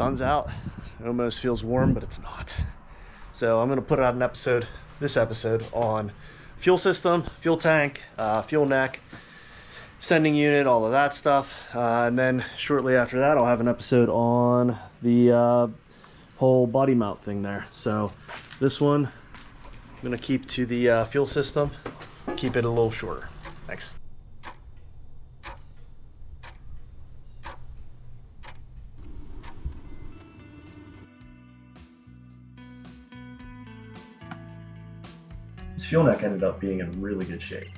sun's out. It almost feels warm, but it's not. So I'm gonna put out this episode on fuel system, fuel tank, fuel neck, sending unit, all of that stuff. And then shortly after that, I'll have an episode on the whole body mount thing there. So this one, I'm gonna keep to the fuel system, keep it a little shorter. Thanks. This fuel neck ended up being in really good shape.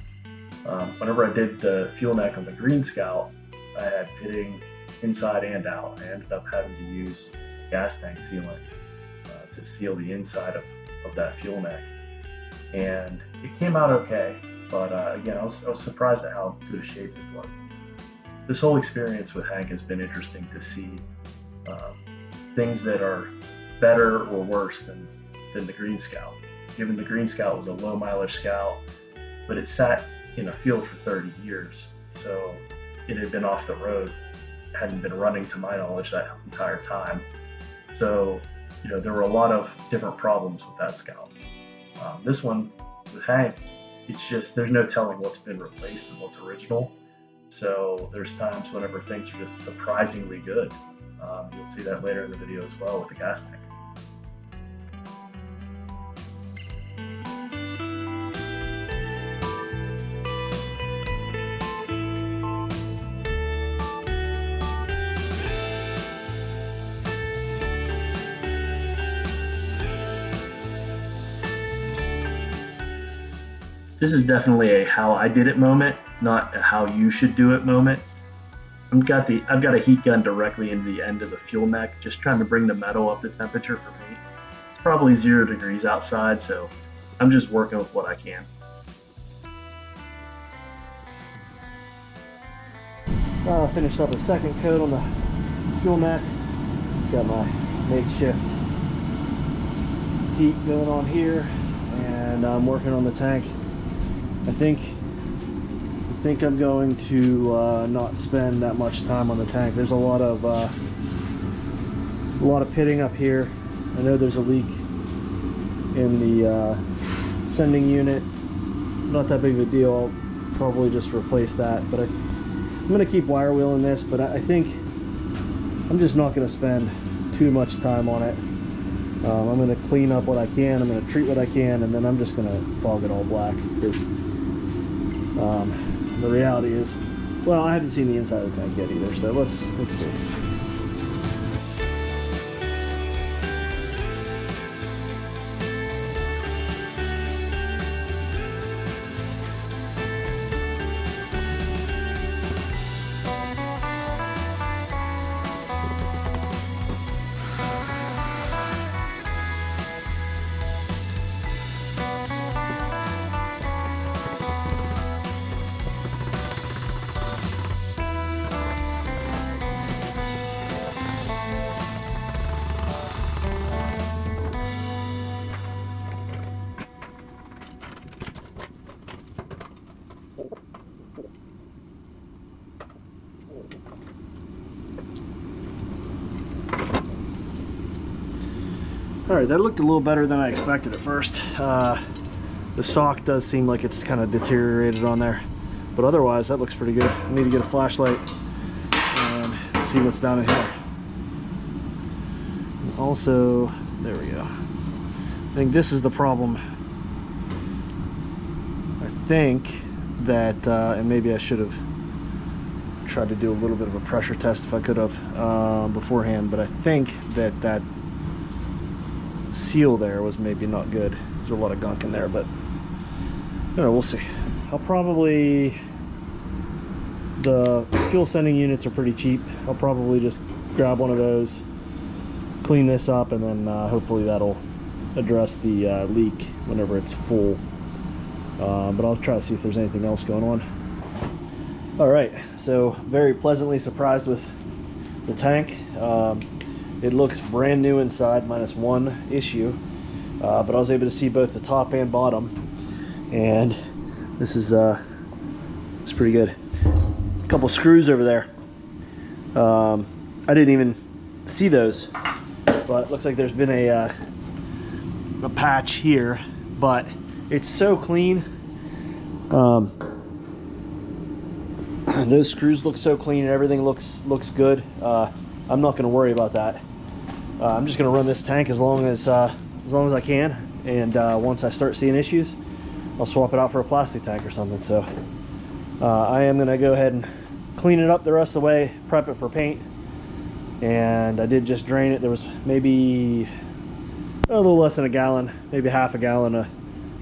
Whenever I did the fuel neck on the Green Scout, I had pitting inside and out. I ended up having to use gas tank sealant to seal the inside of that fuel neck. And it came out okay, but again, I was surprised at how good a shape this was. This whole experience with Hank has been interesting to see things that are better or worse than the Green Scout. Given the Green Scout was a low mileage Scout, but it sat in a field for 30 years. So it had been off the road, hadn't been running to my knowledge that entire time. So, there were a lot of different problems with that Scout. This one with Hank, it's just, there's no telling what's been replaced and what's original. So there's times whenever things are just surprisingly good. You'll see that later in the video as well with the gas tank. This is definitely a how I did it moment, not a how you should do it moment. I've got a heat gun directly into the end of the fuel neck, just trying to bring the metal up to temperature for me. It's probably 0 degrees outside, so I'm just working with what I can. Finished up a second coat on the fuel neck. Got my makeshift heat going on here, and I'm working on the tank. I think I'm going to not spend that much time on the tank. There's a lot of pitting up here. I know there's a leak in the sending unit. Not that big of a deal. I'll probably just replace that. But I'm going to keep wire wheeling this. But I think I'm just not going to spend too much time on it. I'm going to clean up what I can. I'm going to treat what I can, and then I'm just going to fog it all black. Because the reality is, well, I haven't seen the inside of the tank yet either, so let's see. Alright, that looked a little better than I expected at first. The sock does seem like it's kind of deteriorated on there, but otherwise that looks pretty good. I need to get a flashlight and see what's down in here. Also, there we go. I think this is the problem. I think that, and maybe I should have tried to do a little bit of a pressure test if I could have beforehand, but I think that seal there was maybe not good. There's a lot of gunk in there, but I don't know, we'll see. I'll probably, the fuel sending units are pretty cheap. I'll probably just grab one of those, clean this up, and then hopefully that'll address the leak whenever it's full. But I'll try to see if there's anything else going on. All right, so very pleasantly surprised with the tank. It looks brand new inside, minus one issue, but I was able to see both the top and bottom, and this is it's pretty good. A couple screws over there. I didn't even see those, but it looks like there's been a patch here, but it's so clean. Those screws look so clean and everything looks good. I'm not going to worry about that. I'm just going to run this tank as long as I can, and once I start seeing issues, I'll swap it out for a plastic tank or something. So I am going to go ahead and clean it up the rest of the way, prep it for paint. And I did just drain it. There was maybe a little less than a gallon, maybe half a gallon of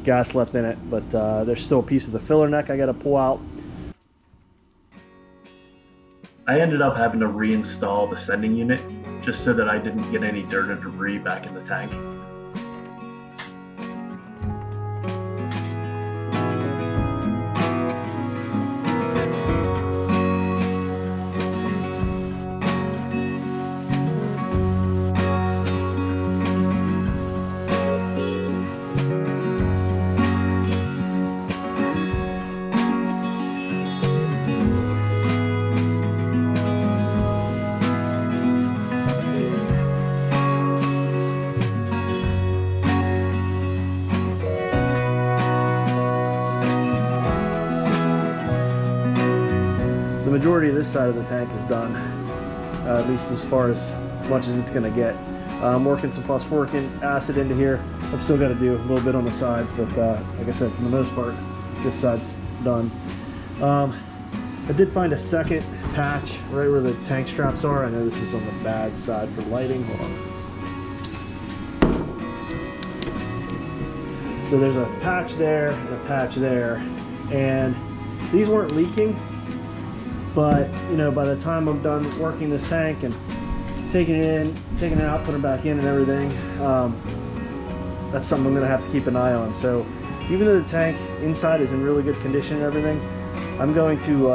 gas left in it, but there's still a piece of the filler neck I got to pull out. I ended up having to reinstall the sending unit just so that I didn't get any dirt or debris back in the tank. The majority of this side of the tank is done, at least as far as much as it's going to get. I'm working some phosphoric acid into here. I've still got to do a little bit on the sides, but like I said, for the most part, this side's done. I did find a second patch right where the tank straps are. I know this is on the bad side for lighting. Hold on. So there's a patch there and a patch there, and these weren't leaking. But, you know, by the time I'm done working this tank and taking it in, taking it out, putting it back in and everything, that's something I'm going to have to keep an eye on. So even though the tank inside is in really good condition and everything, I'm going to,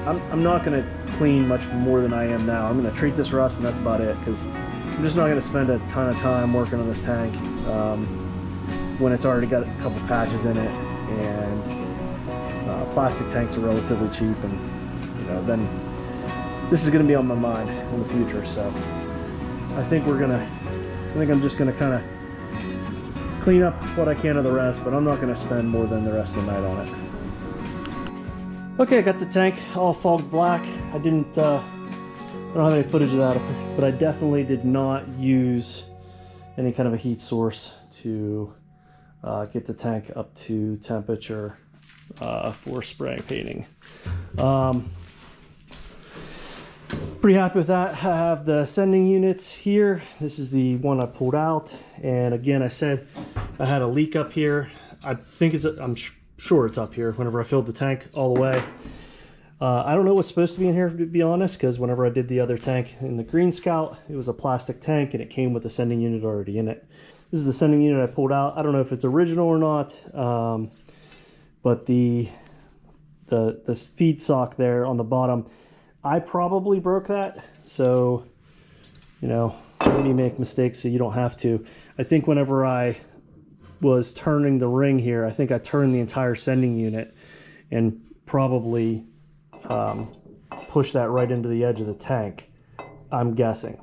I'm not going to clean much more than I am now. I'm going to treat this rust and that's about it, because I'm just not going to spend a ton of time working on this tank when it's already got a couple patches in it, and plastic tanks are relatively cheap, and then this is going to be on my mind in the future. So I think I'm just going to kind of clean up what I can of the rest, but I'm not going to spend more than the rest of the night on it. Okay, I got the tank all fogged black. I don't have any footage of that, but I definitely did not use any kind of a heat source to get the tank up to temperature for spraying painting. Pretty happy with that. I have the sending units here. This is the one I pulled out, and again, I said I had a leak up here. I think I'm sure it's up here whenever I filled the tank all the way. I don't know what's supposed to be in here, to be honest, because whenever I did the other tank in the Green Scout, it was a plastic tank and it came with a sending unit already in it. This is the sending unit I pulled out. I don't know if it's original or not, but the feed sock there on the bottom, I probably broke that. So, you know, when you make mistakes so you don't have to. I think whenever I was turning the ring here, I think I turned the entire sending unit and probably pushed that right into the edge of the tank, I'm guessing.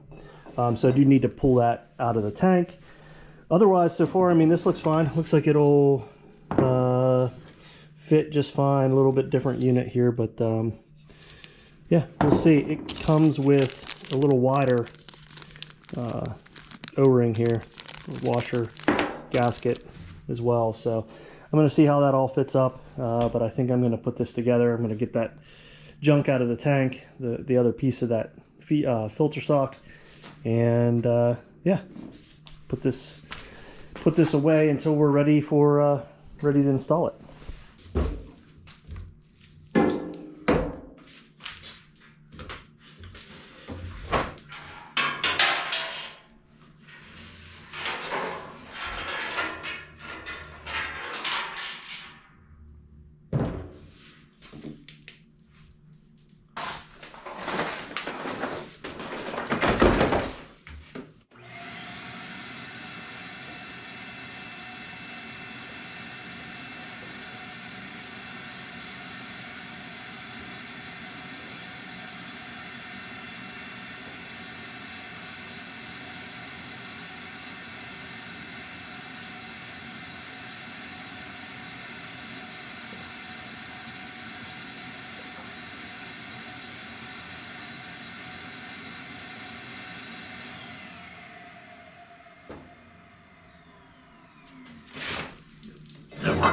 So I do need to pull that out of the tank. Otherwise, so far, I mean, this looks fine. Looks like it'll fit just fine. A little bit different unit here, but yeah, we'll see. It comes with a little wider O-ring here, washer, gasket as well. So I'm going to see how that all fits up, but I think I'm going to put this together. I'm going to get that junk out of the tank, the other piece of that filter sock, and yeah, put this away until we're ready to install it.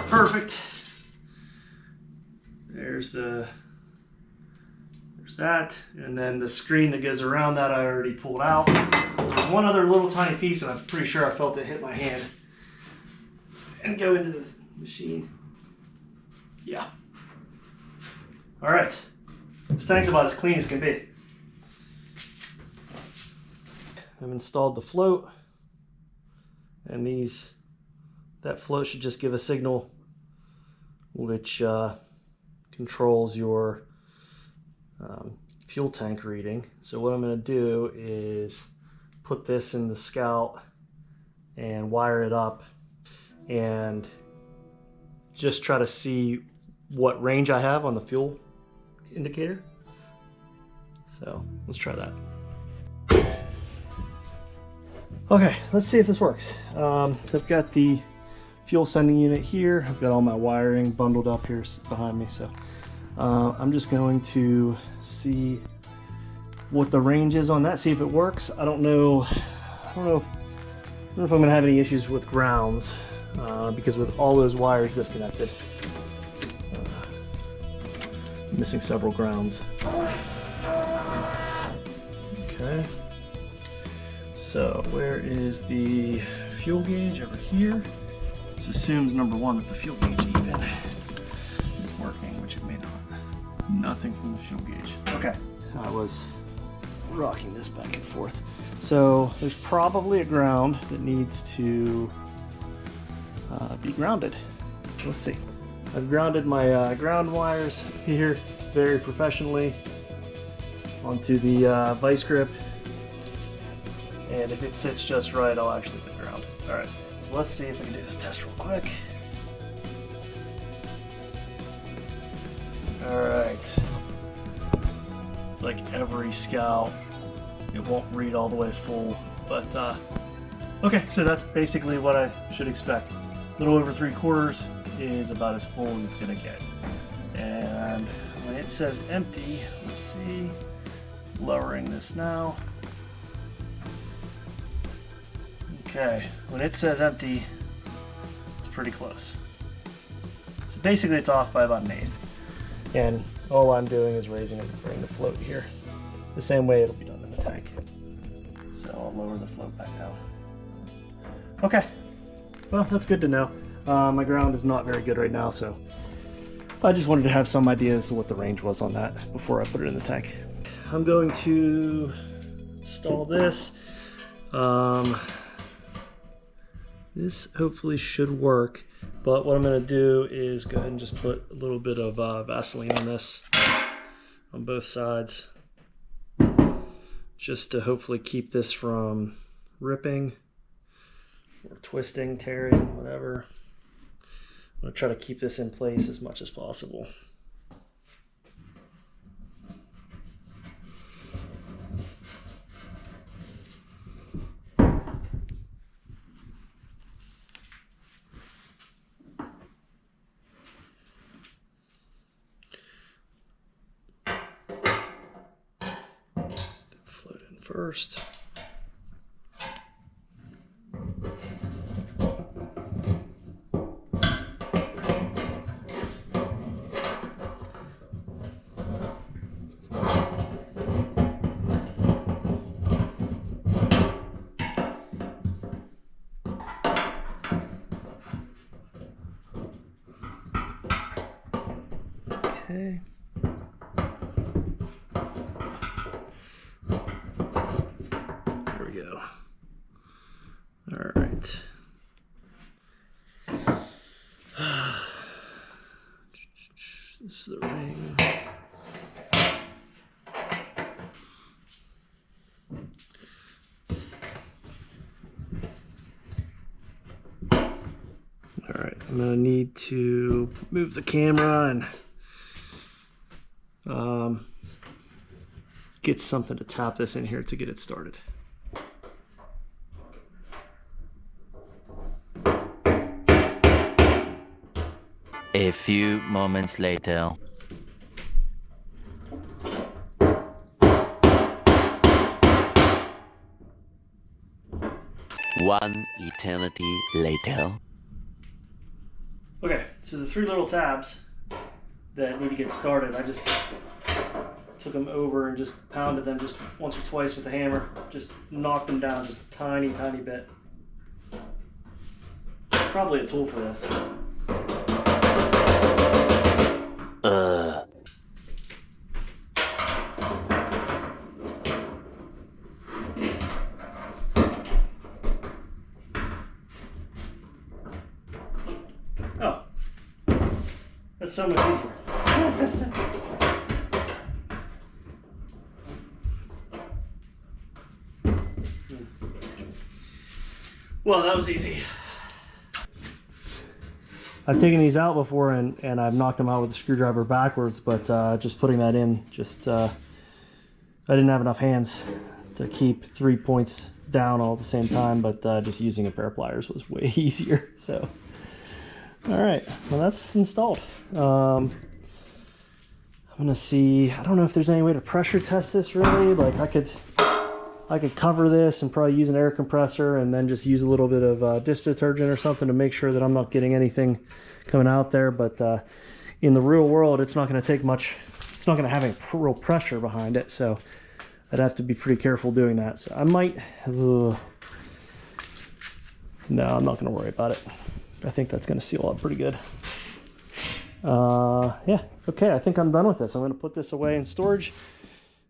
Perfect. There's that, and then the screen that goes around that I already pulled out. There's one other little tiny piece, and I'm pretty sure I felt it hit my hand and go into the machine. Yeah. All right. This tank's about as clean as can be. I've installed the float, and that float should just give a signal which controls your fuel tank reading. So what I'm going to do is put this in the Scout and wire it up and just try to see what range I have on the fuel indicator. So let's try that. Okay, let's see if this works. I've got the fuel sending unit here. I've got all my wiring bundled up here behind me. So I'm just going to see what the range is on that, see if it works. I don't know if I'm going to have any issues with grounds because with all those wires disconnected, I'm missing several grounds. Okay. So where is the fuel gauge? Over here. This assumes, number one, that the fuel gauge even is working, which it may not. Nothing from the fuel gauge. Okay. I was rocking this back and forth. So there's probably a ground that needs to be grounded. Let's see. I've grounded my ground wires here very professionally onto the vice grip. And if it sits just right, I'll actually be grounded. All right, so let's see if I can do this test real quick. All right. It's like every Scout, it won't read all the way full, but okay, so that's basically what I should expect. A little over 3/4 is about as full as it's gonna get. And when it says empty, let's see, lowering this now. Okay, when it says empty, it's pretty close. So basically it's off by about 1/8. And all I'm doing is raising and bringing the float here. The same way it'll be done in the tank. So I'll lower the float back down. Okay, well that's good to know. My ground is not very good right now, so I just wanted to have some idea as to what the range was on that before I put it in the tank. I'm going to install this. This hopefully should work, but what I'm going to do is go ahead and just put a little bit of Vaseline on this on both sides, just to hopefully keep this from ripping or twisting, tearing, whatever. I'm going to try to keep this in place as much as possible. Float in first. Okay. There we go. All right. This is the ring. All right, I'm gonna need to move the camera and get something to tap this in here to get it started. A few moments later. One eternity later. Okay, so the 3 little tabs that need to get started, I just took them over and just pounded them just once or twice with the hammer. Just knocked them down just a tiny, tiny bit. Probably a tool for this. Oh, that's so much easier. Well, that was easy. I've taken these out before and I've knocked them out with a screwdriver backwards, but just putting that in, I didn't have enough hands to keep 3 points down all at the same time, but just using a pair of pliers was way easier. So, all right, well that's installed. I'm gonna see, I don't know if there's any way to pressure test this really. Like I could cover this and probably use an air compressor and then just use a little bit of dish detergent or something to make sure that I'm not getting anything coming out there. But in the real world, it's not going to take much. It's not going to have any real pressure behind it. So I'd have to be pretty careful doing that. So I might, no, I'm not going to worry about it. I think that's going to seal up pretty good. Yeah, okay, I think I'm done with this. I'm going to put this away in storage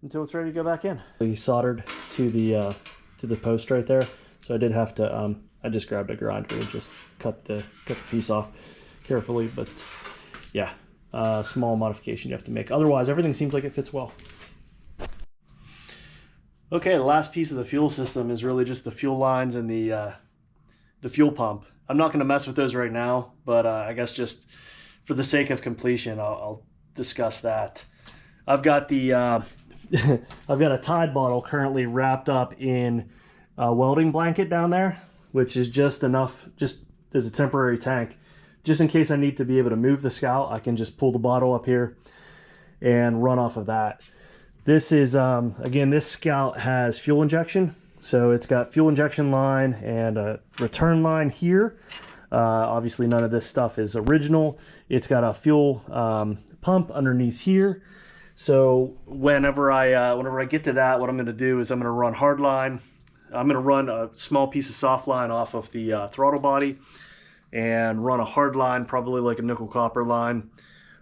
until it's ready to go back in. We soldered to the post right there, so I did have to. I just grabbed a grinder and just cut the piece off carefully. But yeah, small modification you have to make. Otherwise, everything seems like it fits well. Okay, the last piece of the fuel system is really just the fuel lines and the fuel pump. I'm not going to mess with those right now, but I guess just for the sake of completion, I'll discuss that. I've got the I've got a Tide bottle currently wrapped up in a welding blanket down there, which is just enough, just as a temporary tank. Just in case I need to be able to move the Scout, I can just pull the bottle up here and run off of that. This is, again, this Scout has fuel injection. So it's got fuel injection line and a return line here. Obviously none of this stuff is original. It's got a fuel pump underneath here. So whenever I get to that, what I'm going to do is I'm going to run hard line. I'm going to run a small piece of soft line off of the throttle body and run a hard line, probably like a nickel copper line,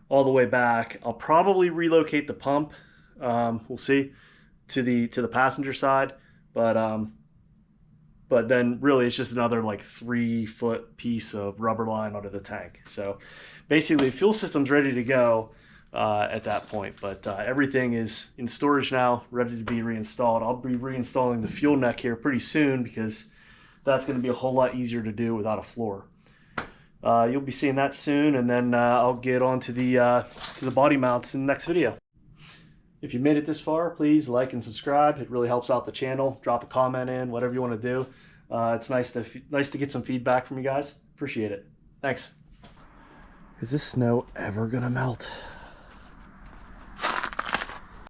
all the way back. I'll probably relocate the pump. We'll see, to the passenger side, but then really it's just another like 3-foot piece of rubber line under the tank. So basically, the fuel system's ready to go. At that point, but everything is in storage now, ready to be reinstalled. I'll be reinstalling the fuel neck here pretty soon because that's going to be a whole lot easier to do without a floor. You'll be seeing that soon, and then I'll get on to the body mounts in the next video. If you made it this far, please like and subscribe. It really helps out the channel. Drop a comment in, whatever you want to do. It's nice to get some feedback from you guys. Appreciate it. Thanks. Is this snow ever gonna melt?